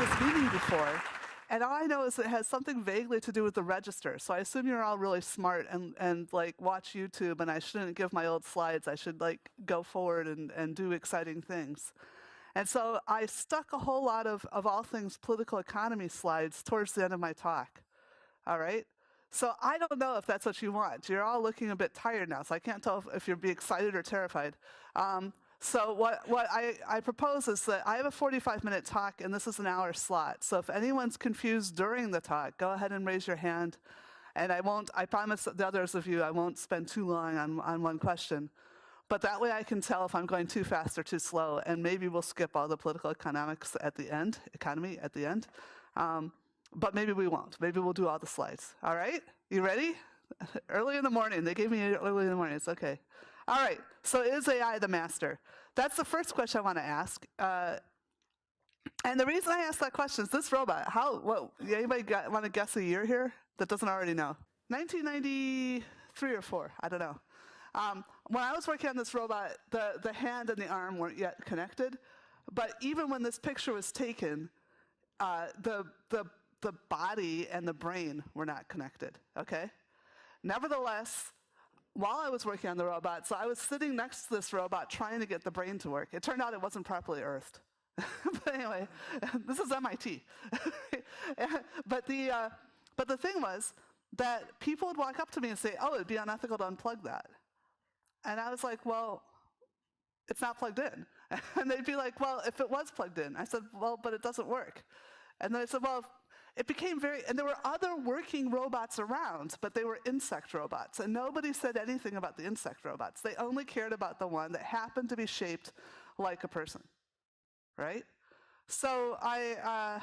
this meeting before, and all I know is it has something vaguely to do with the register. So I assume you're all really smart and like watch YouTube, and I shouldn't give my old slides. I should like go forward and do exciting things. And so I stuck a whole lot of all things political economy slides towards the end of my talk. All right? So I don't know if that's what you want. You're all looking a bit tired now, so I can't tell if you're be excited or terrified. So what I propose is that I have a 45-minute talk, and this is an hour slot. So if anyone's confused during the talk, go ahead and raise your hand. And I promise the others of you, I won't spend too long on one question. But that way I can tell if I'm going too fast or too slow, and maybe we'll skip all the political economics at the end, economy at the end. But maybe we won't. Maybe we'll do all the slides. All right? You ready? Early in the morning. They gave me early in the morning. It's okay. All right. So is AI the master? That's the first question I want to ask. And the reason I ask that question is this robot. Anybody want to guess a year here that doesn't already know? 1993 or 4. I don't know. When I was working on this robot, the hand and the arm weren't yet connected. But even when this picture was taken, the body and the brain were not connected, okay? Nevertheless, while I was working on the robot, so I was sitting next to this robot trying to get the brain to work. It turned out it wasn't properly earthed. But anyway, this is MIT. But the thing was that people would walk up to me and say, oh, it'd be unethical to unplug that. And I was like, well, it's not plugged in. And they'd be like, well, if it was plugged in. I said, well, but it doesn't work. And then I said, well, it became and there were other working robots around, but they were insect robots. And nobody said anything about the insect robots. They only cared about the one that happened to be shaped like a person, right? So I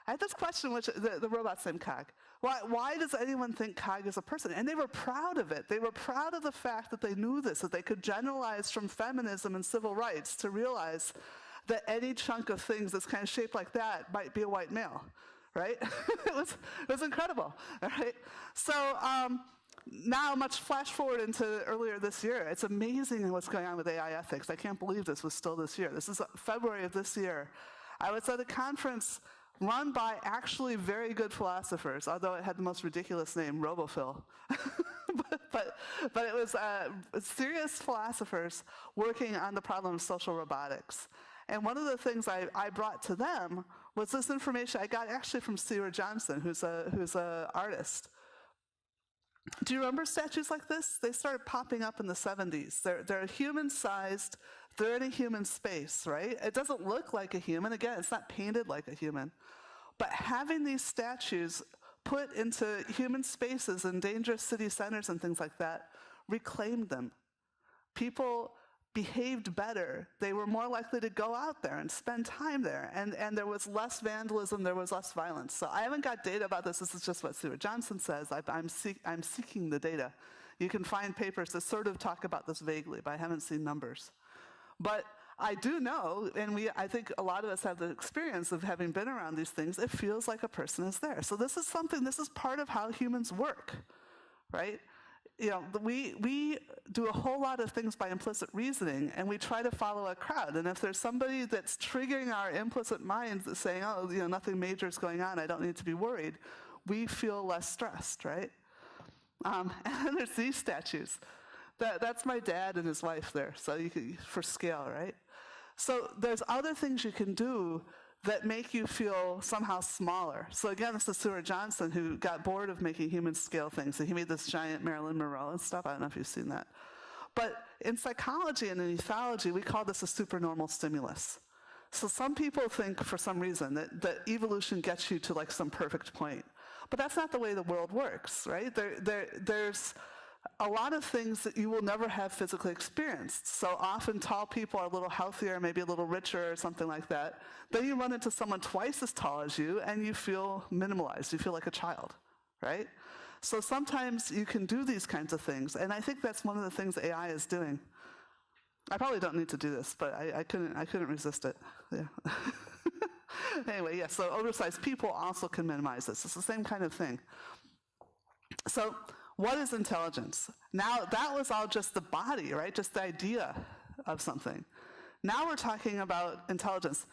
had this question, which the robot's named Cog. Why does anyone think Cog is a person? And they were proud of it. They were proud of the fact that they knew this, that they could generalize from feminism and civil rights to realize that any chunk of things that's kind of shaped like that might be a white male, right? it was incredible, right? So now, much flash forward into earlier this year, it's amazing what's going on with AI ethics. I can't believe this was still this year. This is February of this year. I was at a conference run by actually very good philosophers, although it had the most ridiculous name, Robophil. but it was serious philosophers working on the problem of social robotics. And one of the things I brought to them was this information I got actually from Stuart Johnson, who's a artist. Do you remember statues like this? They started popping up in the 70s. They're human-sized. They're in a human space, right? It doesn't look like a human. Again, it's not painted like a human. But having these statues put into human spaces in dangerous city centers and things like that reclaimed them. People behaved better. They were more likely to go out there and spend time there. And there was less vandalism, there was less violence. So I haven't got data about this. This is just what Stuart Johnson says. I'm seeking the data. You can find papers that sort of talk about this vaguely, but I haven't seen numbers. But I do know, and I think a lot of us have the experience of having been around these things, it feels like a person is there. So this is part of how humans work, right? You know, we do a whole lot of things by implicit reasoning, and we try to follow a crowd. And if there's somebody that's triggering our implicit minds that's saying, oh, you know, nothing major is going on, I don't need to be worried, we feel less stressed, right? And then there's these statues. That's my dad and his wife there, so you can, for scale, right? So there's other things you can do that make you feel somehow smaller. So again, this is Stuart Johnson, who got bored of making human scale things. So he made this giant Marilyn Monroe and stuff. I don't know if you've seen that. But in psychology and in ethology, we call this a supernormal stimulus. So some people think, for some reason, that evolution gets you to like some perfect point. But that's not the way the world works, right? There's a lot of things that you will never have physically experienced. So often tall people are a little healthier, maybe a little richer or something like that. Then you run into someone twice as tall as you and you feel minimalized. You feel like a child, right? So sometimes you can do these kinds of things. And I think that's one of the things AI is doing. I probably don't need to do this, but I couldn't resist it. Yeah. Anyway, yeah, so oversized people also can minimize this. It's the same kind of thing. So what is intelligence? Now, that was all just the body, right? Just the idea of something. Now we're talking about intelligence.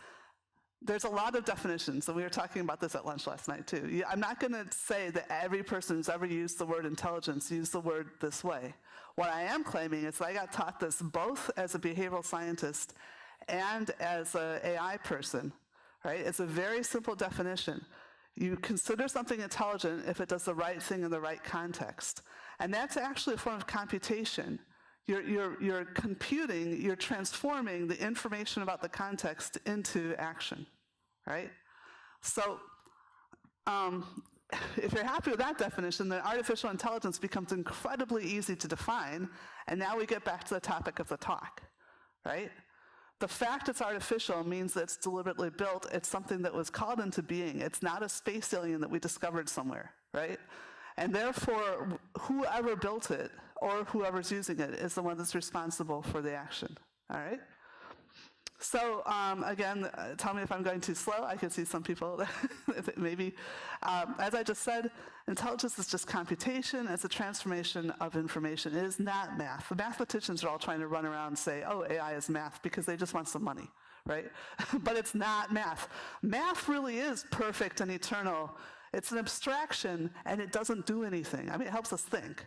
There's a lot of definitions, and we were talking about this at lunch last night too. I'm not going to say that every person who's ever used the word intelligence used the word this way. What I am claiming is that I got taught this both as a behavioral scientist and as an AI person, right? It's a very simple definition. You consider something intelligent if it does the right thing in the right context. And that's actually a form of computation. You're computing, you're transforming the information about the context into action, right? So if you're happy with that definition, then artificial intelligence becomes incredibly easy to define, and now we get back to the topic of the talk, right? The fact it's artificial means that it's deliberately built. It's something that was called into being. It's not a space alien that we discovered somewhere, right? And therefore, whoever built it or whoever's using it is the one that's responsible for the action, all right? So again, tell me if I'm going too slow. I can see some people, maybe. As I just said, intelligence is just computation. It's a transformation of information. It is not math. The mathematicians are all trying to run around and say, oh, AI is math, because they just want some money, right? But it's not math. Math really is perfect and eternal. It's an abstraction, and it doesn't do anything. I mean, it helps us think,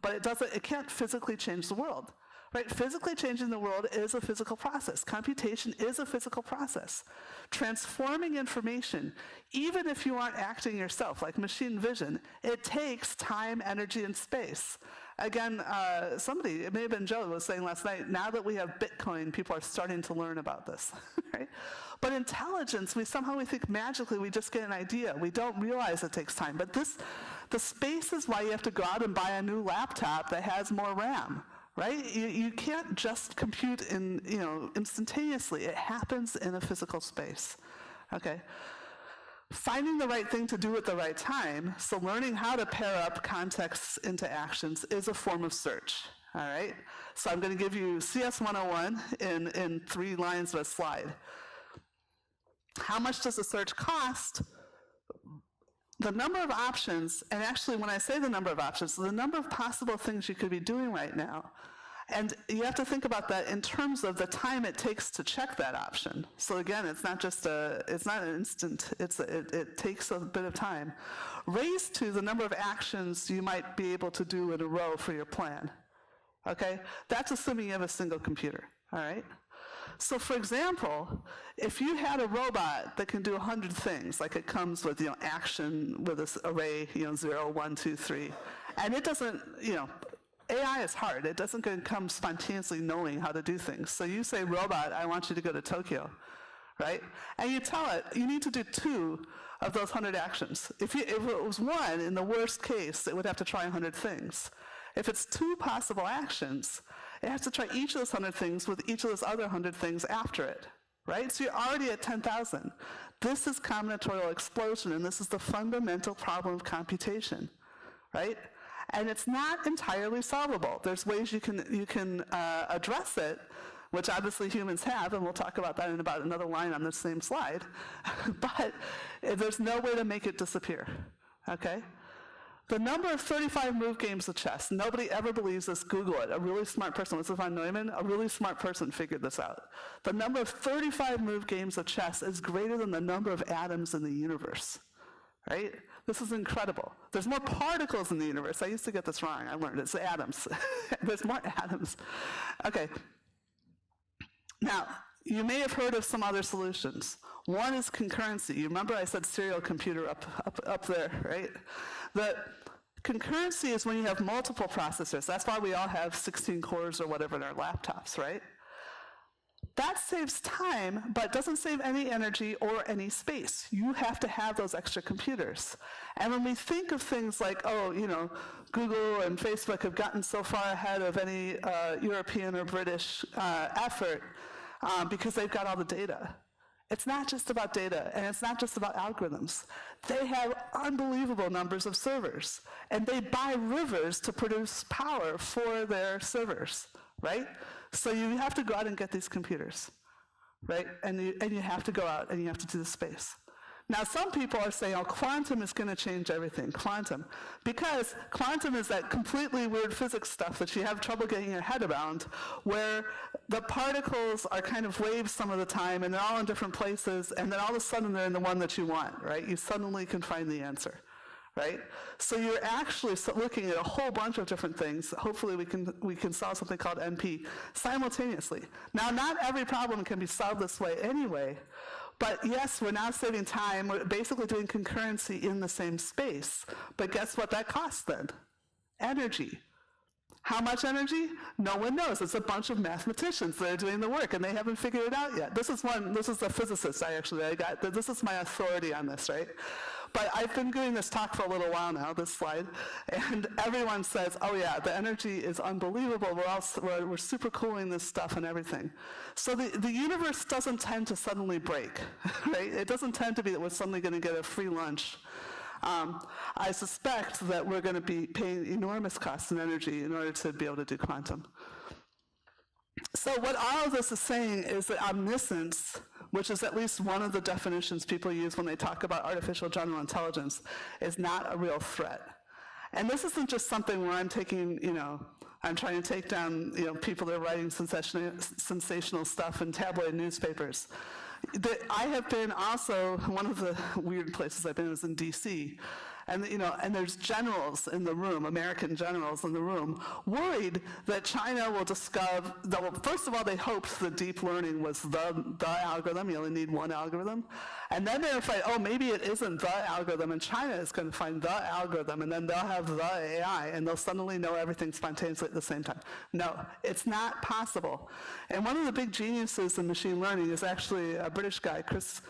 but it can't physically change the world. Right? Physically changing the world is a physical process. Computation is a physical process. Transforming information, even if you aren't acting yourself, like machine vision, it takes time, energy, and space. Again, somebody, it may have been Joe, was saying last night, now that we have Bitcoin, people are starting to learn about this, right? But intelligence, we think magically we just get an idea. We don't realize it takes time. But the space is why you have to go out and buy a new laptop that has more RAM. Right? You can't just compute instantaneously. It happens in a physical space. Okay? Finding the right thing to do at the right time, so learning how to pair up contexts into actions, is a form of search. All right? So I'm going to give you CS 101 in 3 lines of a slide. How much does a search cost? The number of options, and actually when I say the number of options, the number of possible things you could be doing right now. And you have to think about that in terms of the time it takes to check that option. So again, it's not an instant, it takes a bit of time. Raised to the number of actions you might be able to do in a row for your plan. Okay? That's assuming you have a single computer, all right? So for example, if you had a robot that can do 100 things, like it comes with action with this array, 0, 1, 2, 3, and it doesn't, AI is hard. It doesn't come spontaneously knowing how to do things. So you say, robot, I want you to go to Tokyo, right? And you tell it, you need to do 2 of those 100 actions. If it was 1, in the worst case, it would have to try 100 things. If it's 2 possible actions, it has to try each of those 100 things with each of those other 100 things after it, right? So you're already at 10,000. This is combinatorial explosion, and this is the fundamental problem of computation, right? And it's not entirely solvable. There's ways you can address it, which obviously humans have, and we'll talk about that in about another line on this same slide. But there's no way to make it disappear, okay? The number of 35 move games of chess, nobody ever believes this, Google it. A really smart person, this is von Neumann, a really smart person figured this out. The number of 35 move games of chess is greater than the number of atoms in the universe, right? This is incredible. There's more particles in the universe. I used to get this wrong, I learned, it's atoms. There's more atoms. Okay. Now, you may have heard of some other solutions. One is concurrency. You remember I said serial computer up there, right? The concurrency is when you have multiple processors. That's why we all have 16 cores or whatever in our laptops, right? That saves time, but doesn't save any energy or any space. You have to have those extra computers. And when we think of things like, Google and Facebook have gotten so far ahead of any European or British effort because they've got all the data. It's not just about data, and it's not just about algorithms. They have unbelievable numbers of servers, and they buy rivers to produce power for their servers, right? So you have to go out and get these computers, right? And you have to go out and you have to do the space. Now, some people are saying, oh, quantum is going to change everything, quantum. Because quantum is that completely weird physics stuff that you have trouble getting your head around, where the particles are kind of waves some of the time, and they're all in different places, and then all of a sudden they're in the one that you want, right? You suddenly can find the answer, right? So you're actually looking at a whole bunch of different things. Hopefully we can solve something called NP simultaneously. Now, not every problem can be solved this way anyway, but yes, we're now saving time. We're basically doing concurrency in the same space. But guess what that costs then? Energy. How much energy? No one knows. It's a bunch of mathematicians that are doing the work, and they haven't figured it out yet. This is the physicist I got. This is my authority on this, right? But I've been doing this talk for a little while now, this slide, and everyone says, oh yeah, the energy is unbelievable. We're supercooling this stuff and everything. So the universe doesn't tend to suddenly break, right? It doesn't tend to be that we're suddenly going to get a free lunch. I suspect that we're going to be paying enormous costs in energy in order to be able to do quantum. So what all of this is saying is that omniscience, which is at least one of the definitions people use when they talk about artificial general intelligence, is not a real threat. And this isn't just something where I'm taking, I'm trying to take down, people that are writing sensational stuff in tabloid newspapers. I have been also, one of the weird places I've been is in DC. And, and there's generals in the room, American generals in the room, worried that China will discover, first of all, they hoped that deep learning was the algorithm. You only need one algorithm. And then they're afraid, oh, maybe it isn't the algorithm, and China is going to find the algorithm, and then they'll have the AI, and they'll suddenly know everything spontaneously at the same time. No, it's not possible. And one of the big geniuses in machine learning is actually a British guy, Chris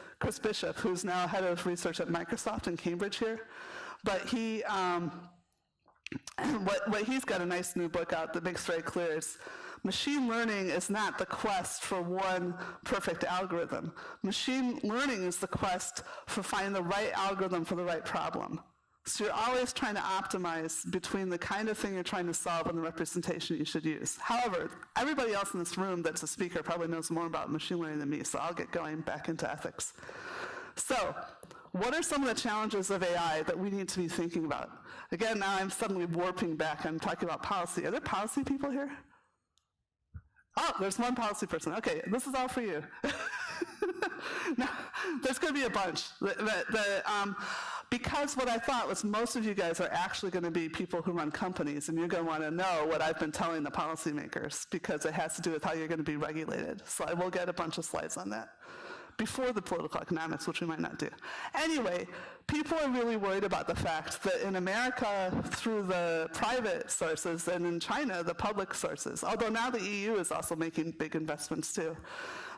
Bishop, who's now head of research at Microsoft in Cambridge here. But what he's got a nice new book out that makes very clear is machine learning is not the quest for one perfect algorithm. Machine learning is the quest for finding the right algorithm for the right problem. So you're always trying to optimize between the kind of thing you're trying to solve and the representation you should use. However, everybody else in this room that's a speaker probably knows more about machine learning than me, so I'll get going back into ethics. So, what are some of the challenges of AI that we need to be thinking about? Again, now I'm suddenly warping back. I'm talking about policy. Are there policy people here? Oh, there's one policy person. Okay, this is all for you. Now, there's going to be a bunch. Because what I thought was most of you guys are actually going to be people who run companies, and you're going to want to know what I've been telling the policymakers, because it has to do with how you're going to be regulated. So I will get a bunch of slides on that before the political economics, which we might not do. Anyway, people are really worried about the fact that in America, through the private sources, and in China, the public sources, although now the EU is also making big investments too,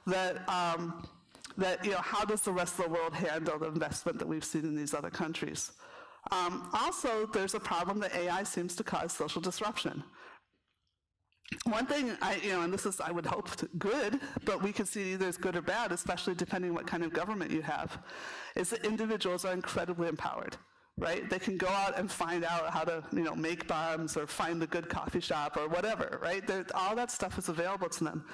that how does the rest of the world handle the investment that we've seen in these other countries? Also, there's a problem that AI seems to cause social disruption. One thing, and this is, I would hope, good, but we can see either as good or bad, especially depending on what kind of government you have, is that individuals are incredibly empowered, right? They can go out and find out how to, make bombs or find a good coffee shop or whatever, right? All that stuff is available to them.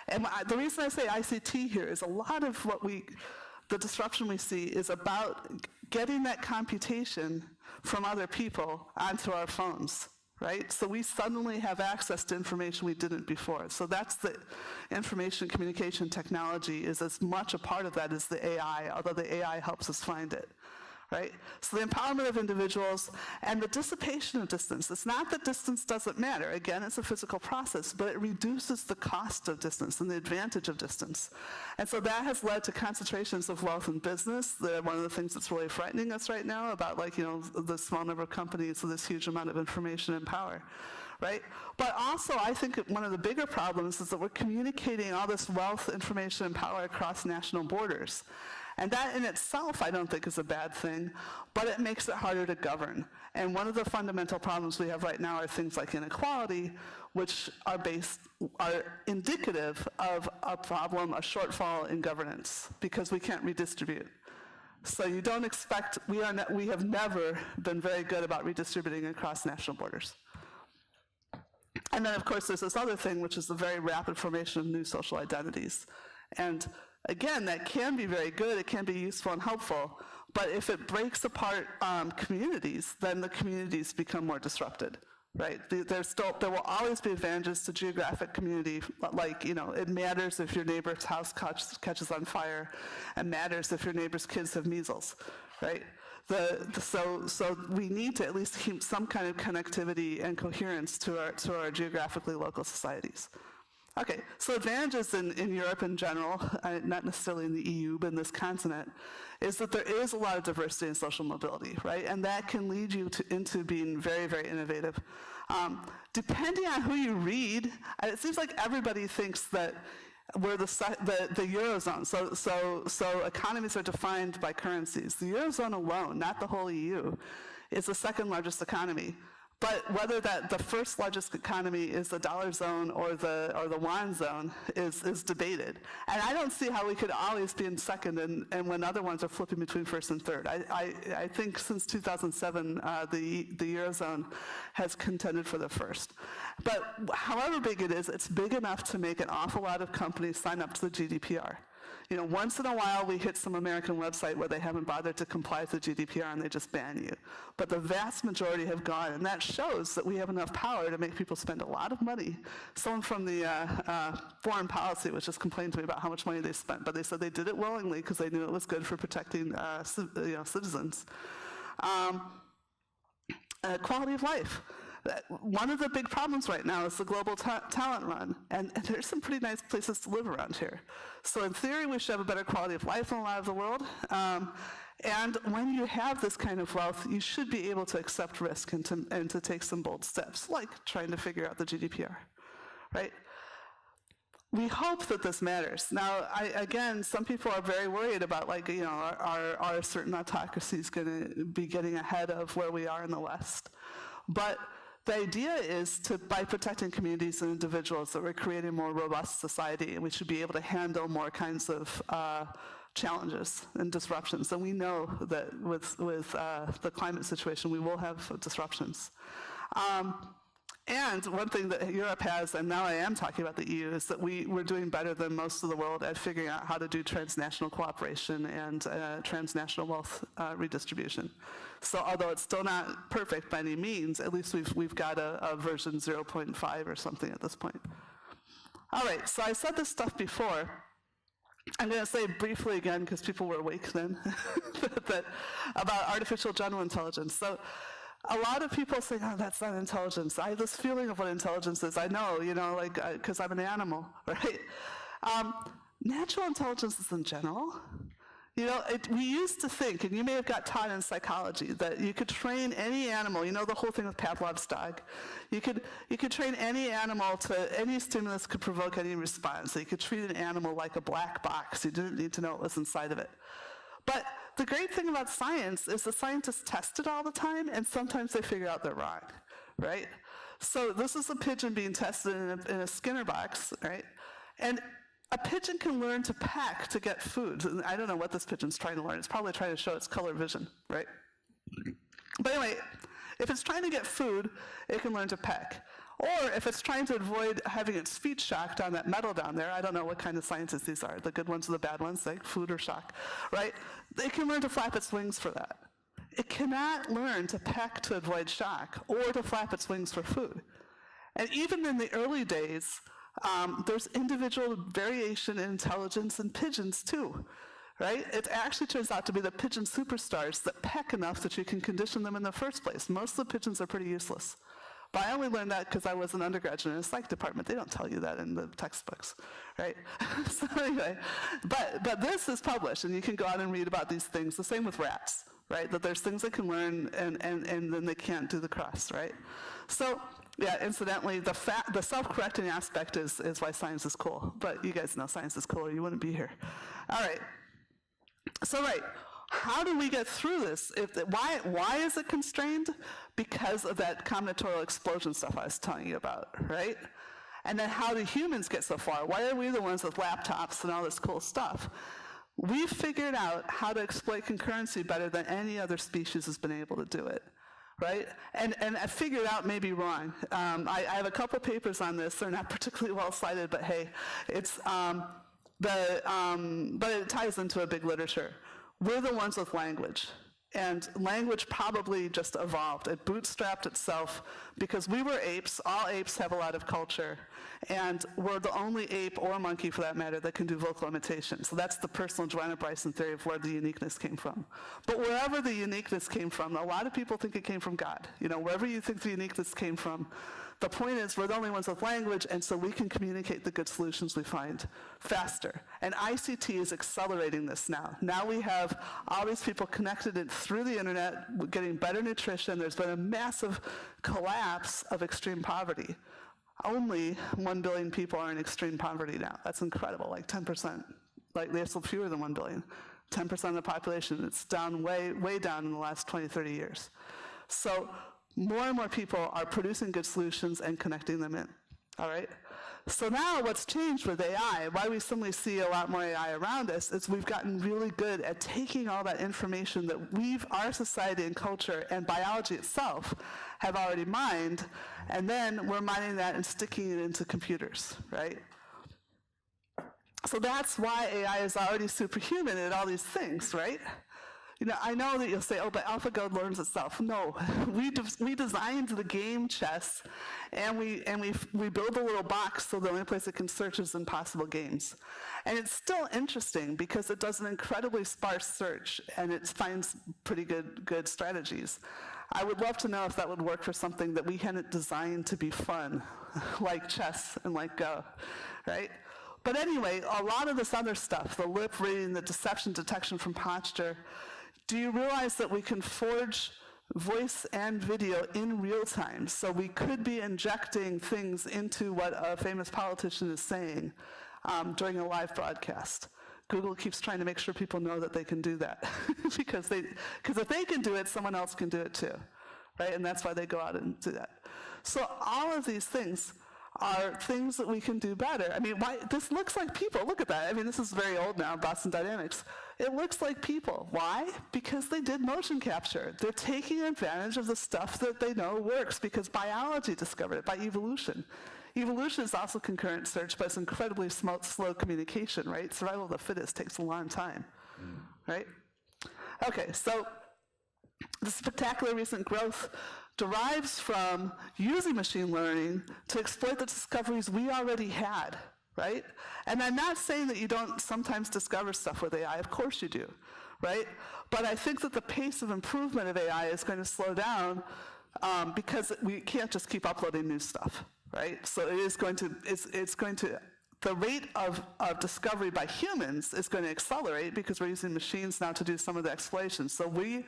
And the reason I say ICT here is a lot of the disruption we see is about getting that computation from other people onto our phones. Right? So we suddenly have access to information we didn't before. So that's the information communication technology is as much a part of that as the AI, although the AI helps us find it. Right? So the empowerment of individuals and the dissipation of distance. It's not that distance doesn't matter. Again, it's a physical process, but it reduces the cost of distance and the advantage of distance. And so that has led to concentrations of wealth in business. One of the things that's really frightening us right now about the small number of companies with this huge amount of information and power. Right? But also, I think one of the bigger problems is that we're communicating all this wealth, information, and power across national borders. And that in itself, I don't think is a bad thing, but it makes it harder to govern. And one of the fundamental problems we have right now are things like inequality, which are indicative of a problem, a shortfall in governance, because we can't redistribute. So you don't expect, we have never been very good about redistributing across national borders. And then, of course, there's this other thing, which is the very rapid formation of new social identities. And again, that can be very good, it can be useful and helpful, But if it breaks apart communities, then the communities become more disrupted, right? There will always be advantages to geographic community, like, it matters if your neighbor's house catches on fire, and matters if your neighbor's kids have measles, right? So we need to at least keep some kind of connectivity and coherence to our geographically local societies. Okay, so advantages in Europe in general, not necessarily in the EU, but in this continent, is that there is a lot of diversity in social mobility, right? And that can lead you into being very, very innovative. Depending on who you read, it seems like everybody thinks that we're the Eurozone. So economies are defined by currencies. The Eurozone alone, not the whole EU, is the second largest economy. But whether the first largest economy is the dollar zone or the yuan zone is debated. And I don't see how we could always be in second and when other ones are flipping between first and third. I think since 2007, the Eurozone has contended for the first. But however big it is, it's big enough to make an awful lot of companies sign up to the GDPR. Once in a while we hit some American website where they haven't bothered to comply with the GDPR and they just ban you. But the vast majority have gone, and that shows that we have enough power to make people spend a lot of money. Someone from the foreign policy was just complaining to me about how much money they spent, but they said they did it willingly because they knew it was good for protecting citizens. Quality of life. One of the big problems right now is the global talent run, and there's some pretty nice places to live around here. So in theory, we should have a better quality of life in a lot of the world, and when you have this kind of wealth, you should be able to accept risk and to take some bold steps, like trying to figure out the GDPR, right? We hope that this matters. Now, again, some people are very worried about, are certain autocracies going to be getting ahead of where we are in the West? But the idea is by protecting communities and individuals, that we're creating a more robust society, and we should be able to handle more kinds of challenges and disruptions. And we know that with the climate situation, we will have disruptions. And one thing that Europe has, and now I am talking about the EU, is that we're doing better than most of the world at figuring out how to do transnational cooperation and transnational wealth redistribution. So although it's still not perfect by any means, at least we've got a version 0.5 or something at this point. All right, so I said this stuff before. I'm going to say briefly again, because people were awake then, about artificial general intelligence. So a lot of people say, oh, that's not intelligence. I have this feeling of what intelligence is. I know, because I'm an animal, right? Natural intelligence is in general. We used to think, and you may have got taught in psychology, that you could train any animal, the whole thing with Pavlov's dog. You could train any animal to, any stimulus could provoke any response. So you could treat an animal like a black box. You didn't need to know what was inside of it. But the great thing about science is the scientists test it all the time, and sometimes they figure out they're wrong, right? So this is a pigeon being tested in a Skinner box, right? And a pigeon can learn to peck to get food. And I don't know what this pigeon's trying to learn. It's probably trying to show its color vision, right? But anyway, if it's trying to get food, it can learn to peck. Or if it's trying to avoid having its feet shocked on that metal down there, I don't know what kind of scientists these are, the good ones or the bad ones, like food or shock, right? It can learn to flap its wings for that. It cannot learn to peck to avoid shock or to flap its wings for food. And even in the early days, there's individual variation in intelligence in pigeons too, right? It actually turns out to be the pigeon superstars that peck enough that you can condition them in the first place. Most of the pigeons are pretty useless. But I only learned that because I was an undergraduate in a psych department. They don't tell you that in the textbooks, right? So anyway, but this is published, and you can go out and read about these things. The same with rats, right? That there's things they can learn, and then they can't do the cross, right? So yeah, incidentally, the self-correcting aspect is why science is cool. But you guys know science is cool, or you wouldn't be here. All right. So right. How do we get through this? Why is it constrained? Because of that combinatorial explosion stuff I was telling you about, right? And then how do humans get so far? Why are we the ones with laptops and all this cool stuff? We've figured out how to exploit concurrency better than any other species has been able to do it, right? And I figured out may be wrong. I have a couple papers on this. They're not particularly well cited, but hey, but it ties into a big literature. we're the ones with language. And language probably just evolved. It bootstrapped itself because we were apes. All apes have a lot of culture. And we're the only ape, or monkey for that matter, that can do vocal imitation. So that's the personal Joanna Bryson theory of where the uniqueness came from. But wherever the uniqueness came from, a lot of people think it came from God. You know, wherever you think the uniqueness came from, the point is we're the only ones with language, and so we can communicate the good solutions we find faster. And ICT is accelerating this now. Now we have all these people connected through the internet, getting better nutrition. There's been a massive collapse of extreme poverty. Only 1 billion people are in extreme poverty now. That's incredible, like 10%. Like there's still fewer than 1 billion. 10% of the population. It's down way down in the last 20, 30 years. So more and more people are producing good solutions and connecting them in, all right? So now what's changed with AI, why we suddenly see a lot more AI around us, is we've gotten really good at taking all that information that our society and culture and biology itself have already mined, and then we're mining that and sticking it into computers, right? So that's why AI is already superhuman at all these things, right? You know, I know that you'll say, oh, but AlphaGo learns itself. No, we designed the game chess, and we build a little box so the only place it can search is in possible games. And it's still interesting because it does an incredibly sparse search, and it finds pretty good strategies. I would love to know if that would work for something that we hadn't designed to be fun, like chess and like Go, right? But anyway, a lot of this other stuff, the lip reading, the deception detection from posture, do you realize that we can forge voice and video in real time? So we could be injecting things into what a famous politician is saying during a live broadcast. Google keeps trying to make sure people know that they can do that because if they can do it, someone else can do it too, right? And that's why they go out and do that. So all of these things are things that we can do better. I mean, this looks like people. Look at that. I mean, this is very old now, Boston Dynamics. It looks like people. Why? Because they did motion capture. They're taking advantage of the stuff that they know works because biology discovered it by evolution. Evolution is also concurrent search, but it's incredibly slow communication, right? Survival of the fittest takes a long time, right? Okay, so the spectacular recent growth derives from using machine learning to exploit the discoveries we already had, right? And I'm not saying that you don't sometimes discover stuff with AI. Of course you do, right? But I think that the pace of improvement of AI is going to slow down because we can't just keep uploading new stuff, right? So it's going to, the rate of discovery by humans is going to accelerate because we're using machines now to do some of the exploration. So we,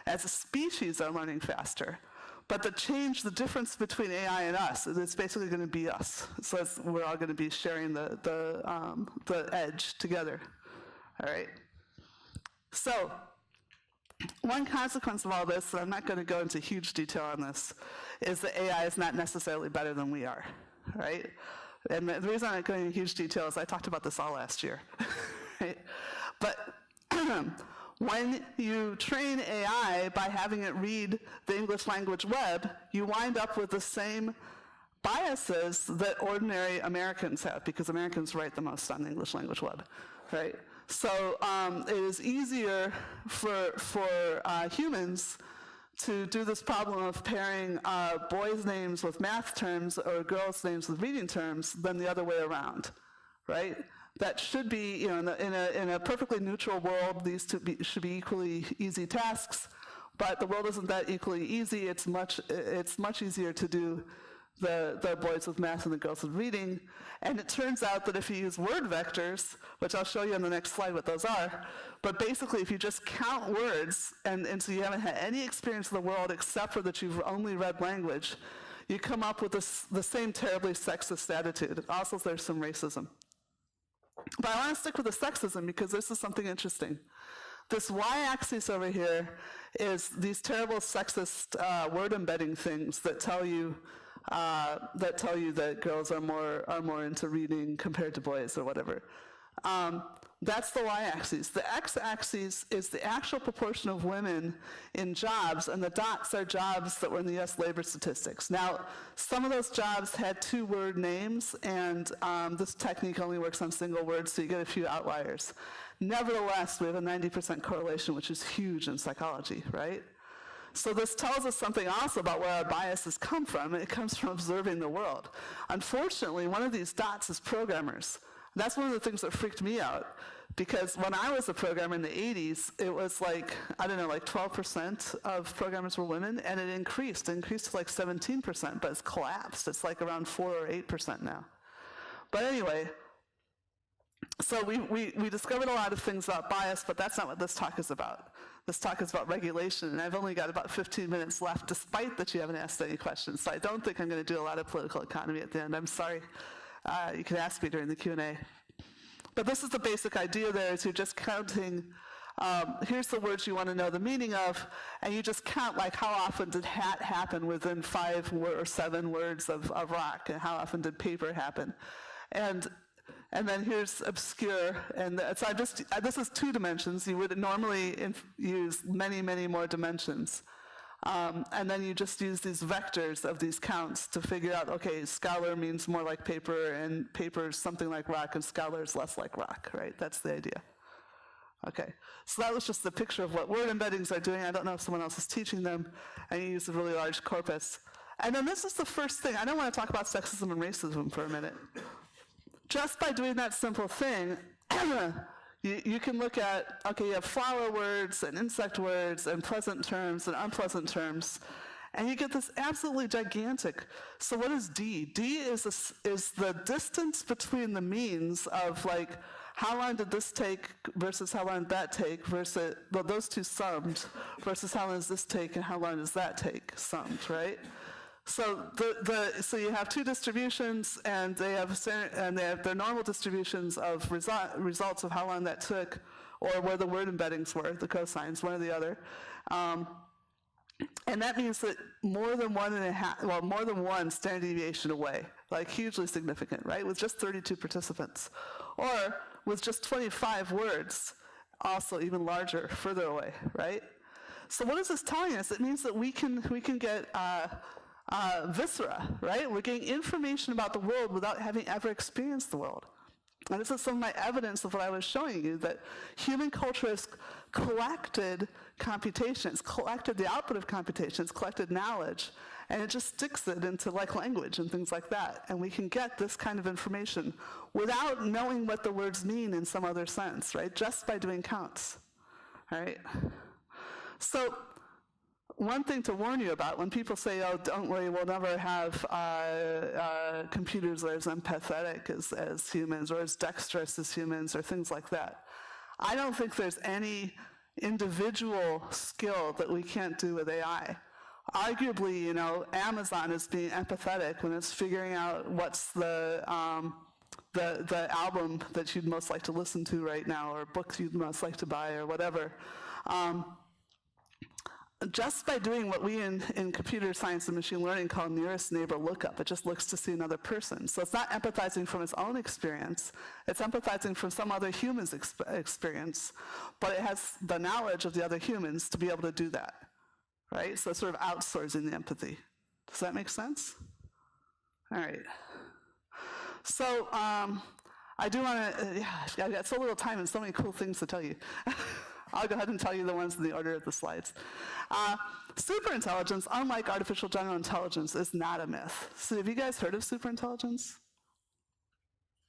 as a species, are learning faster. But the difference between AI and us is it's basically going to be us. So we're all going to be sharing the edge together. All right. So one consequence of all this, and I'm not going to go into huge detail on this, is that AI is not necessarily better than we are. Right? And the reason I'm not going into huge detail is I talked about this all last year. Right? But when you train AI by having it read the English language web, you wind up with the same biases that ordinary Americans have, because Americans write the most on the English language web, right? So it is easier for humans to do this problem of pairing boys' names with math terms or girls' names with reading terms than the other way around, right? That should be, you know, in a perfectly neutral world, these should be equally easy tasks, but the world isn't that equally easy. It's much easier to do the boys with math and the girls with reading. And it turns out that if you use word vectors, which I'll show you on the next slide what those are, but basically if you just count words, and so you haven't had any experience of the world except for that you've only read language, you come up with the same terribly sexist attitude. Also, there's some racism. But I want to stick with the sexism because this is something interesting. This y-axis over here is these terrible sexist word embedding things that tell you that girls are more into reading compared to boys or whatever. That's the y-axis. The x-axis is the actual proportion of women in jobs, and the dots are jobs that were in the U.S. labor statistics. Now, some of those jobs had two-word names, and this technique only works on single words, so you get a few outliers. Nevertheless, we have a 90% correlation, which is huge in psychology, right? So this tells us something also about where our biases come from. It comes from observing the world. Unfortunately, one of these dots is programmers. That's one of the things that freaked me out, because when I was a programmer in the 80s, it was like, I don't know, like 12% of programmers were women, and it increased to like 17%, but it's collapsed. It's like around 4 or 8% now. But anyway, so we discovered a lot of things about bias, but that's not what this talk is about. This talk is about regulation, and I've only got about 15 minutes left, despite that you haven't asked any questions. So I don't think I'm going to do a lot of political economy at the end. I'm sorry. You can ask me during the Q&A. But this is the basic idea there, is you're just counting, here's the words you want to know the meaning of, and you just count, like, how often did hat happen within 5 or 7 words of rock, and how often did paper happen. And then here's obscure, and so this is 2 dimensions. You would normally use many, many more dimensions. And then you just use these vectors of these counts to figure out, okay, scholar means more like paper, and paper is something like rock, and scholar is less like rock, right? That's the idea. Okay, so that was just the picture of what word embeddings are doing. I don't know if someone else is teaching them, and you use a really large corpus. And then this is the first thing. I don't want to talk about sexism and racism for a minute. Just by doing that simple thing, you can look at, okay, you have flower words and insect words and pleasant terms and unpleasant terms, and you get this absolutely gigantic. So what is D? D is the distance between the means of, like, how long did this take versus how long did that take versus, well, those two summed, versus how long does this take and how long does that take summed, right? So so you have 2 distributions, and they have their normal distributions of results of how long that took, or where the word embeddings were, the cosines, one or the other. And that means that more than one standard deviation away, like hugely significant, right? With just 32 participants, or with just 25 words, also even larger, further away, right? So what is this telling us? It means that we can get viscera, right? We're getting information about the world without having ever experienced the world. And this is some of my evidence of what I was showing you, that human culture has collected computations, collected the output of computations, collected knowledge, and it just sticks it into, like, language and things like that. And we can get this kind of information without knowing what the words mean in some other sense, right? Just by doing counts, right? So one thing to warn you about, when people say, oh, don't worry, we'll never have computers that are as empathetic as humans, or as dexterous as humans, or things like that. I don't think there's any individual skill that we can't do with AI. Arguably, you know, Amazon is being empathetic when it's figuring out what's the album that you'd most like to listen to right now, or books you'd most like to buy, or whatever. Just by doing what we in computer science and machine learning call nearest neighbor lookup, it just looks to see another person. So it's not empathizing from its own experience, it's empathizing from some other human's experience, but it has the knowledge of the other humans to be able to do that, right? So it's sort of outsourcing the empathy. Does that make sense? All right. So I do want to, I've got so little time and so many cool things to tell you. I'll go ahead and tell you the ones in the order of the slides. Superintelligence, unlike artificial general intelligence, is not a myth. So have you guys heard of superintelligence?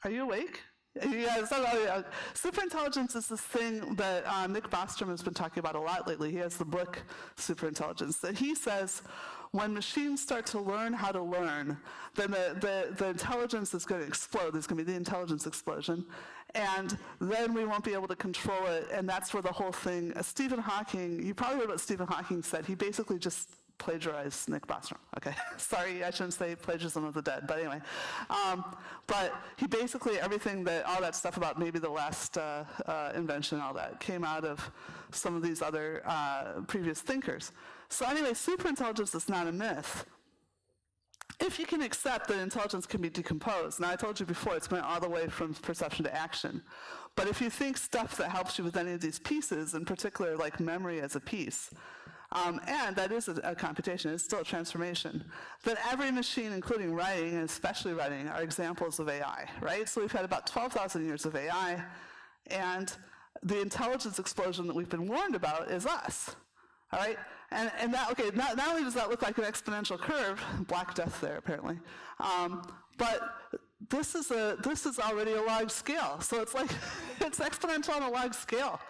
Are you awake? Yeah, superintelligence is this thing that Nick Bostrom has been talking about a lot lately. He has the book Superintelligence, that he says when machines start to learn how to learn, then the intelligence is going to explode. There's going to be the intelligence explosion, and then we won't be able to control it, and that's where the whole thing, Stephen Hawking, you probably heard what Stephen Hawking said. He basically just plagiarized Nick Bostrom. Okay, sorry, I shouldn't say plagiarism of the dead, but anyway. But he basically, all that stuff about maybe the last invention, all that, came out of some of these other previous thinkers. So anyway, superintelligence is not a myth. if you can accept that intelligence can be decomposed. Now, I told you before, it's going all the way from perception to action. But if you think stuff that helps you with any of these pieces, in particular like memory as a piece, and that is a computation, it's still a transformation, then every machine, including writing, and especially writing, are examples of AI, right? So we've had about 12,000 years of AI, and the intelligence explosion that we've been warned about is us, all right? And that, okay, not only does that look like an exponential curve, Black Death there apparently, but this is already a log scale. So it's like, it's exponential on a log scale,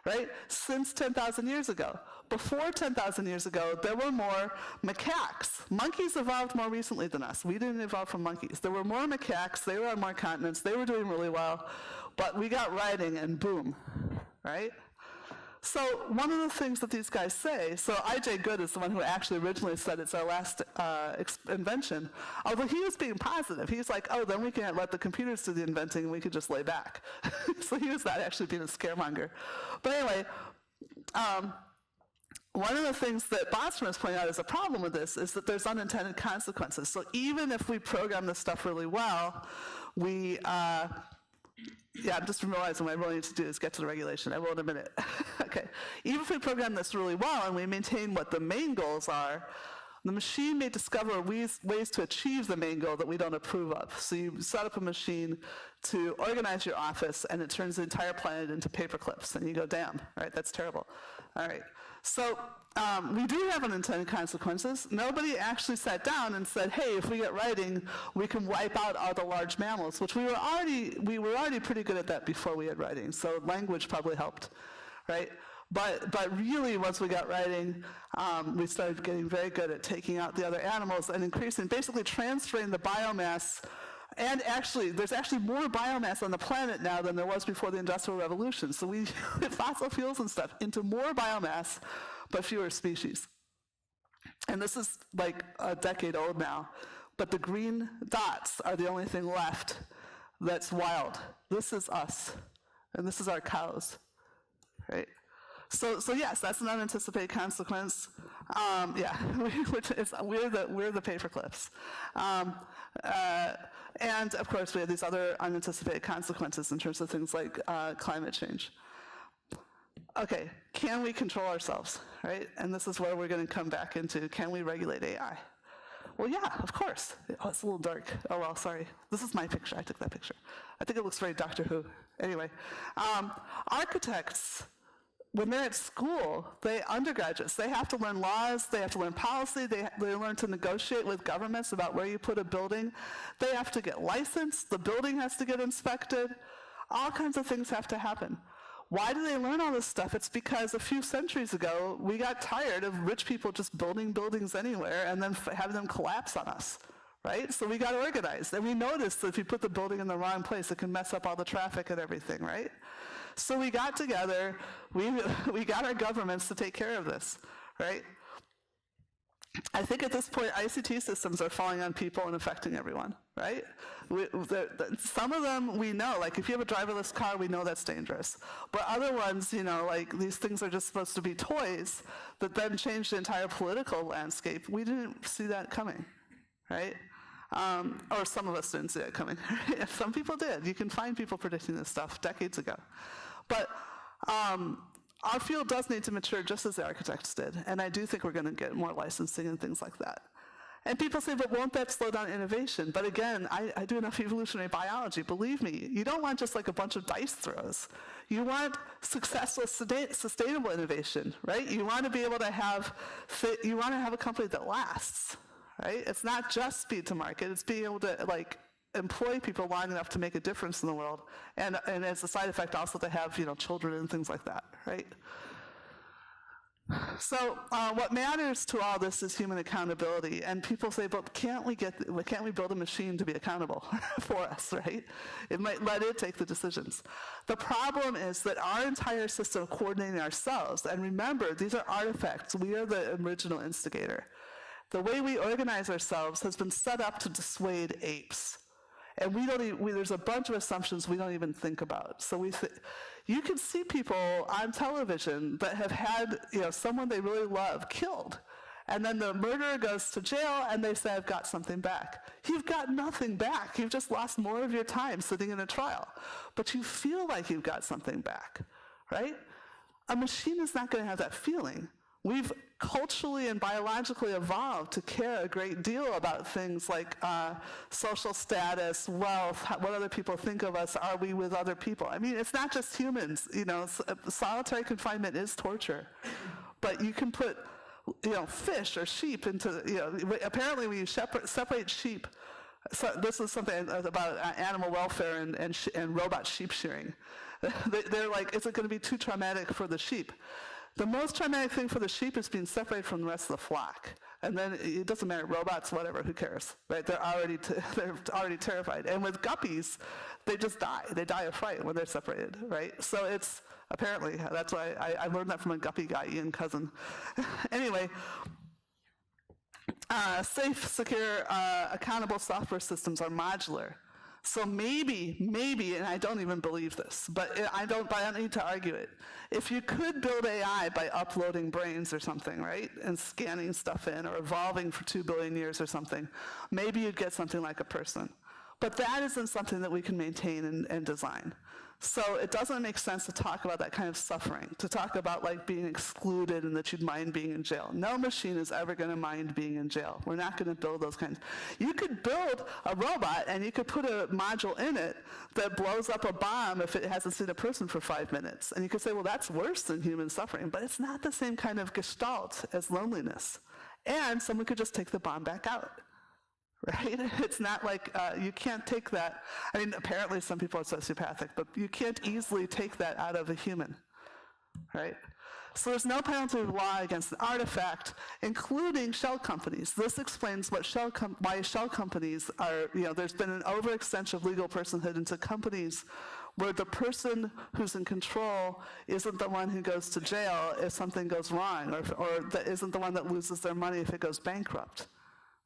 right? Since 10,000 years ago. Before 10,000 years ago, there were more macaques. Monkeys evolved more recently than us. We didn't evolve from monkeys. There were more macaques, they were on more continents, they were doing really well, but we got writing and boom, right? So one of the things that these guys say, so I.J. Good is the one who actually originally said it's our last invention, although he was being positive. He was like, oh, then we can let the computers do the inventing and we could just lay back. So he was not actually being a scaremonger. But anyway, one of the things that Bostrom has pointed out as a problem with this is that there's unintended consequences. So even if we program this stuff really well, we, yeah, I'm just realizing what I really need to do is get to the regulation. I will in a minute. Okay. Even if we program this really well and we maintain what the main goals are, the machine may discover ways to achieve the main goal that we don't approve of. So you set up a machine to organize your office and it turns the entire planet into paper clips and you go, damn, right, that's terrible. All right. So we do have unintended consequences. Nobody actually sat down and said, hey, if we get writing, we can wipe out all the large mammals, which we were already pretty good at that before we had writing. So language probably helped, right? But really, once we got writing, we started getting very good at taking out the other animals and increasing, basically transferring the biomass. And actually, there's actually more biomass on the planet now than there was before the Industrial Revolution. So we put fossil fuels and stuff into more biomass, but fewer species. And this is like a decade old now. But the green dots are the only thing left that's wild. This is us, and this is our cows, right? So yes, that's an unanticipated consequence. Yeah, we're the paper clips. And of course, we have these other unanticipated consequences in terms of things like climate change. Okay, can we control ourselves, right? And this is where we're going to come back into, can we regulate AI? Well, yeah, of course. Oh, it's a little dark. Oh, well, sorry. This is my picture. I took that picture. I think it looks very Doctor Who. Anyway, architects, when they're at school, undergraduates, they have to learn laws, they have to learn policy, they learn to negotiate with governments about where you put a building. They have to get licensed, the building has to get inspected. All kinds of things have to happen. Why do they learn all this stuff? It's because a few centuries ago, we got tired of rich people just building buildings anywhere and then having them collapse on us, right? So we got organized, and we noticed that if you put the building in the wrong place, it can mess up all the traffic and everything, right? So we got together, we got our governments to take care of this, right? I think at this point, ICT systems are falling on people and affecting everyone, right? Some of them we know, like if you have a driverless car, we know that's dangerous. But other ones, you know, like these things are just supposed to be toys that then change the entire political landscape. We didn't see that coming, right? Or some of us didn't see it coming. Some people did. You can find people predicting this stuff decades ago. But our field does need to mature just as the architects did, and I do think we're going to get more licensing and things like that. And people say, but won't that slow down innovation? But again, I do enough evolutionary biology. Believe me, you don't want just like a bunch of dice throws. You want successful, sustainable innovation, right? You want to be able to have, you want to have a company that lasts, right? It's not just speed to market, it's being able to like employ people long enough to make a difference in the world, and as a side effect also to have, you know, children and things like that, right? So what matters to all this is human accountability, and people say, but can't we build a machine to be accountable for us, right? It might let it take the decisions. The problem is that our entire system of coordinating ourselves, and remember, these are artifacts, we are the original instigator. The way we organize ourselves has been set up to dissuade apes. And there's a bunch of assumptions we don't even think about. So you can see people on television that have had, you know, someone they really love killed. And then the murderer goes to jail, and they say, I've got something back. You've got nothing back. You've just lost more of your time sitting in a trial. But you feel like you've got something back, right? A machine is not going to have that feeling. We've culturally and biologically evolved to care a great deal about things like social status, wealth, what other people think of us, are we with other people? I mean, it's not just humans. Solitary confinement is torture. But you can put fish or sheep into, apparently when you separate sheep, so this is something about animal welfare and robot sheep shearing. They're like, is it going to be too traumatic for the sheep? The most traumatic thing for the sheep is being separated from the rest of the flock. And then it doesn't matter, robots, whatever, who cares, right? They're already terrified. And with guppies, they just die. They die of fright when they're separated, right? So it's, apparently, that's why I learned that from a guppy guy, Ian Cousin. Anyway, safe, secure, accountable software systems are modular. So maybe, and I don't even believe this, but I don't need to argue it. If you could build AI by uploading brains or something, right, and scanning stuff in or evolving for 2 billion years or something, maybe you'd get something like a person. But that isn't something that we can maintain and design. So it doesn't make sense to talk about that kind of suffering, to talk about like being excluded and that you'd mind being in jail. No machine is ever going to mind being in jail. We're not going to build those kinds. You could build a robot and you could put a module in it that blows up a bomb if it hasn't seen a person for 5 minutes. And you could say, well, that's worse than human suffering, but it's not the same kind of gestalt as loneliness. And someone could just take the bomb back out. Right? It's not like you can't take that. I mean, apparently some people are sociopathic, but you can't easily take that out of a human, right? So there's no penalty of law against an artifact, including shell companies. This explains why shell companies are, there's been an overextension of legal personhood into companies where the person who's in control isn't the one who goes to jail if something goes wrong, or that isn't the one that loses their money if it goes bankrupt,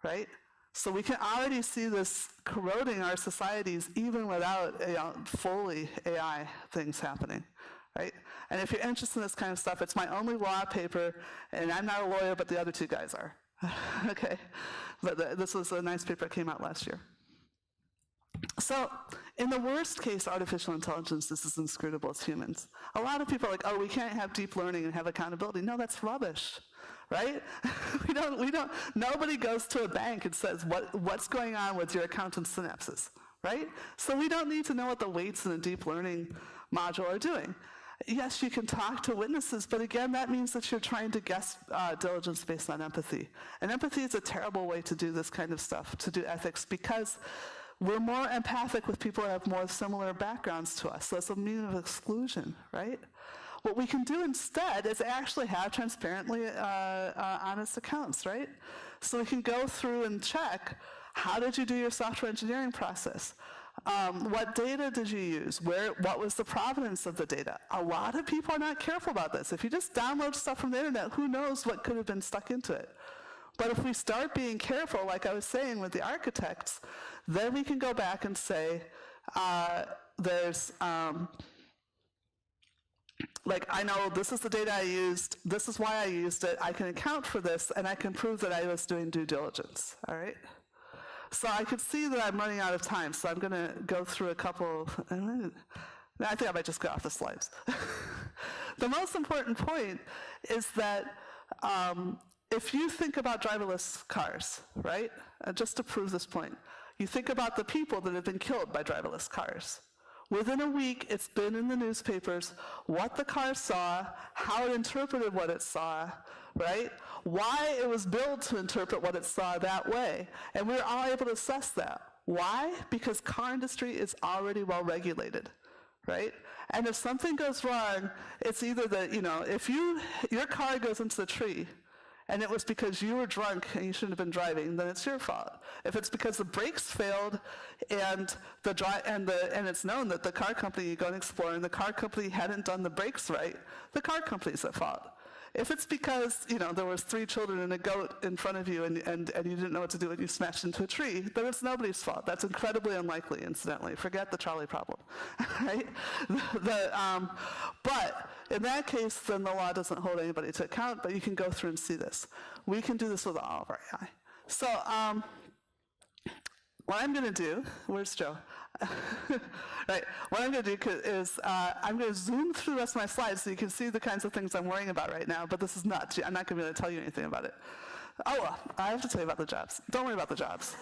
right? So we can already see this corroding our societies even without fully AI things happening, right? And if you're interested in this kind of stuff, it's my only law paper, and I'm not a lawyer, but the other two guys are. Okay, but this was a nice paper that came out last year. So in the worst case, artificial intelligence is as inscrutable as humans. A lot of people are like, oh, we can't have deep learning and have accountability. No, that's rubbish. Right? Nobody goes to a bank and says, what's going on with your accountant's synapses, right? So we don't need to know what the weights in a deep learning module are doing. Yes, you can talk to witnesses, but again, that means that you're trying to guess diligence based on empathy. And empathy is a terrible way to do this kind of stuff, to do ethics, because we're more empathic with people who have more similar backgrounds to us. So it's a meaning of exclusion, right? What we can do instead is actually have transparently honest accounts, right? So we can go through and check, how did you do your software engineering process? What data did you use? What was the provenance of the data? A lot of people are not careful about this. If you just download stuff from the internet, who knows what could have been stuck into it? But if we start being careful, like I was saying with the architects, then we can go back and say, I know this is the data I used, this is why I used it, I can account for this, and I can prove that I was doing due diligence, all right? So I could see that I'm running out of time, so I'm going to go through a couple, I think I might just get off the slides. The most important point is that if you think about driverless cars, right, just to prove this point, you think about the people that have been killed by driverless cars. Within a week, it's been in the newspapers what the car saw, how it interpreted what it saw, right? Why it was built to interpret what it saw that way. And we're all able to assess that. Why? Because car industry is already well regulated, right? And if something goes wrong, it's either that, if your car goes into the tree, and it was because you were drunk and you shouldn't have been driving, then it's your fault. If it's because the brakes failed and it's known that the car company, you go and explore, and the car company hadn't done the brakes right, the car company's at fault. If it's because, there was 3 children and a goat in front of you and you didn't know what to do and you smashed into a tree, then it's nobody's fault. That's incredibly unlikely, incidentally. Forget the trolley problem, right? But in that case, then the law doesn't hold anybody to account, but you can go through and see this. We can do this with all of our AI. So what I'm going to do, where's Joe? Right, what I'm going to do is I'm going to zoom through the rest of my slides so you can see the kinds of things I'm worrying about right now, but this is not, I'm not going to be able to tell you anything about it. Oh, well, I have to tell you about the jobs. Don't worry about the jobs.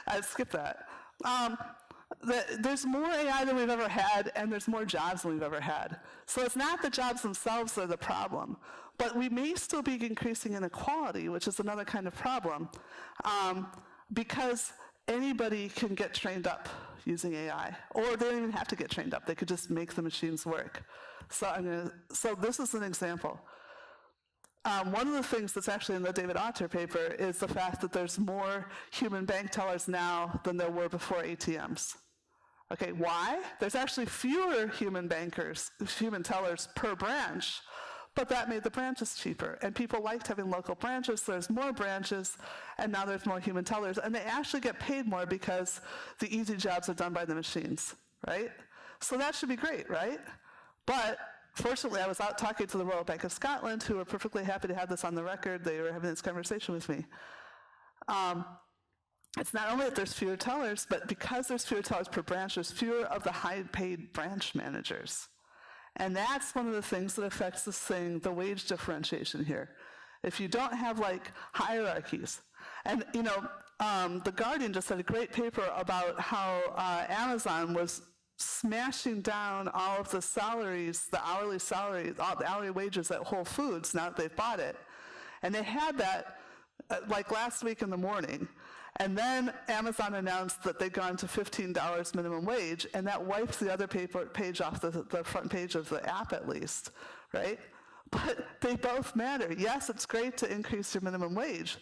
I skipped that. There's more AI than we've ever had, and there's more jobs than we've ever had. So it's not the jobs themselves that are the problem, but we may still be increasing inequality, which is another kind of problem, because anybody can get trained up using AI, or they don't even have to get trained up. They could just make the machines work. So this is an example. One of the things that's actually in the David Autor paper is the fact that there's more human bank tellers now than there were before ATMs. Okay, why? There's actually fewer human tellers per branch, but that made the branches cheaper. And people liked having local branches, so there's more branches, and now there's more human tellers. And they actually get paid more because the easy jobs are done by the machines, right? So that should be great, right? But fortunately, I was out talking to the Royal Bank of Scotland, who were perfectly happy to have this on the record. They were having this conversation with me. It's not only that there's fewer tellers, but because there's fewer tellers per branch, there's fewer of the high-paid branch managers. And that's one of the things that affects this thing, the wage differentiation here. If you don't have, hierarchies. And, The Guardian just had a great paper about how Amazon was smashing down all of the salaries, the hourly salaries, all the hourly wages at Whole Foods now that they've bought it. And they had that last week in the morning. And then Amazon announced that they'd gone to $15 minimum wage, and that wiped the other page off the front page of the app at least, right? But they both matter. Yes, it's great to increase your minimum wage,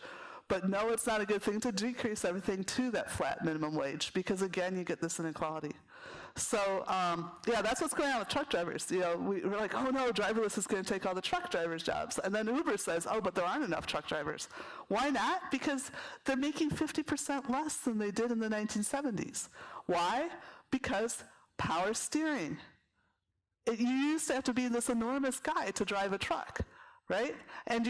but no, it's not a good thing to decrease everything to that flat minimum wage, because again, you get this inequality. So, that's what's going on with truck drivers. We're like, oh no, driverless is going to take all the truck drivers' jobs. And then Uber says, oh, but there aren't enough truck drivers. Why not? Because they're making 50% less than they did in the 1970s. Why? Because power steering. You used to have to be this enormous guy to drive a truck, right? And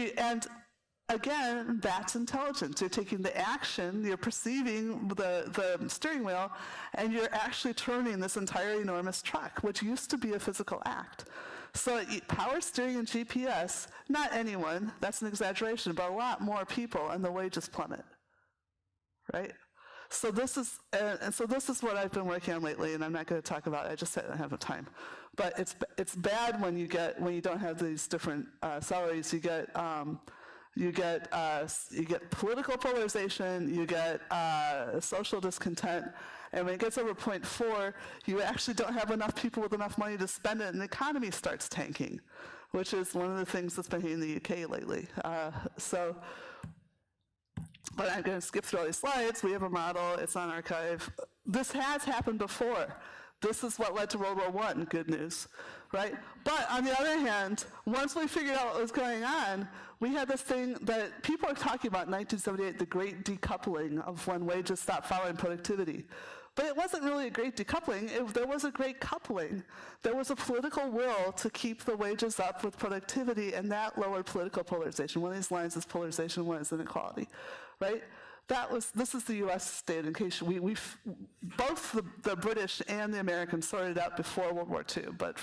again, that's intelligence. You're taking the action, you're perceiving the steering wheel, and you're actually turning this entire enormous truck, which used to be a physical act. So power steering and GPS, not anyone, that's an exaggeration, but a lot more people, and the wages plummet, right? So this is what I've been working on lately, and I'm not going to talk about it. I just don't have the time. But it's bad when you don't have these different salaries. You get political polarization, you get social discontent, and when it gets over 0.4, you actually don't have enough people with enough money to spend it, and the economy starts tanking, which is one of the things that's been happening in the UK lately. But I'm going to skip through all these slides. We have a model, it's on archive. This has happened before. This is what led to World War I, good news, right? But on the other hand, once we figured out what was going on, we had this thing that people are talking about in 1978, the great decoupling of when wages stopped following productivity. But it wasn't really a great decoupling. There was a great coupling. There was a political will to keep the wages up with productivity, and that lowered political polarization. One of these lines is polarization, one is inequality, right? This is the U.S. state. In case both the British and the Americans sorted out before World War II, but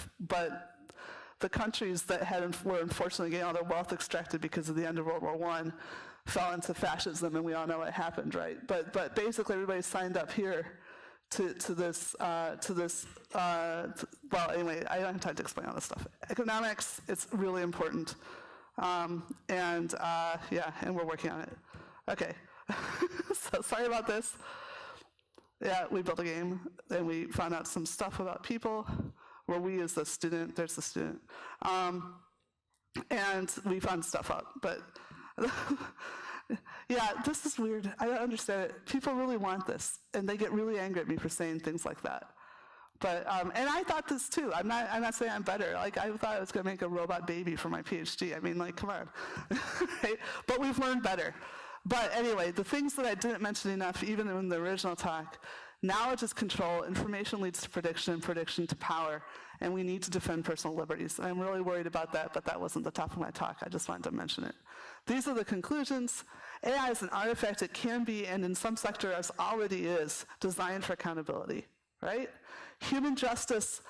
the countries that were unfortunately getting all their wealth extracted because of the end of World War I fell into fascism, and we all know what happened, right? But basically, everybody signed up here to this. Well, anyway, I don't have time to explain all this stuff. Economics, it's really important, and we're working on it. Okay. So sorry about this. Yeah, we built a game, and we found out some stuff about people, where we is the student, there's the student. And we found stuff out, but yeah, this is weird. I don't understand it. People really want this, and they get really angry at me for saying things like that. But and I thought this too. I'm not saying I'm better. Like I thought I was going to make a robot baby for my PhD. I mean, like, come on, right? But we've learned better. But anyway, the things that I didn't mention enough, even in the original talk, knowledge is control, information leads to prediction, and prediction to power, and we need to defend personal liberties. And I'm really worried about that, but that wasn't the top of my talk. I just wanted to mention it. These are the conclusions. AI is an artifact. It can be, and in some sectors already is, designed for accountability, right? Human justice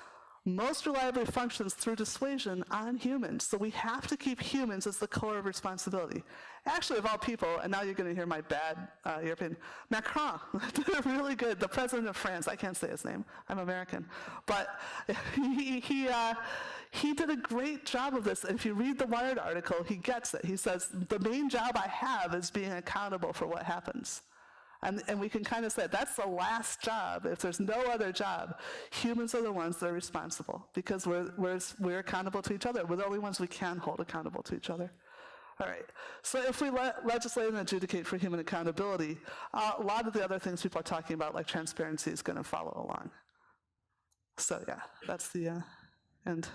most reliably functions through dissuasion on humans. So we have to keep humans as the core of responsibility. Actually, of all people, and now you're going to hear my bad European, Macron did really good, the president of France, I can't say his name, I'm American, but he did a great job of this. If you read the Wired article, he gets it. He says, the main job I have is being accountable for what happens. And we can kind of say that's the last job. If there's no other job, humans are the ones that are responsible because we're accountable to each other. We're the only ones we can hold accountable to each other. All right, so if we legislate and adjudicate for human accountability, a lot of the other things people are talking about, like transparency, is going to follow along. So yeah, that's the end.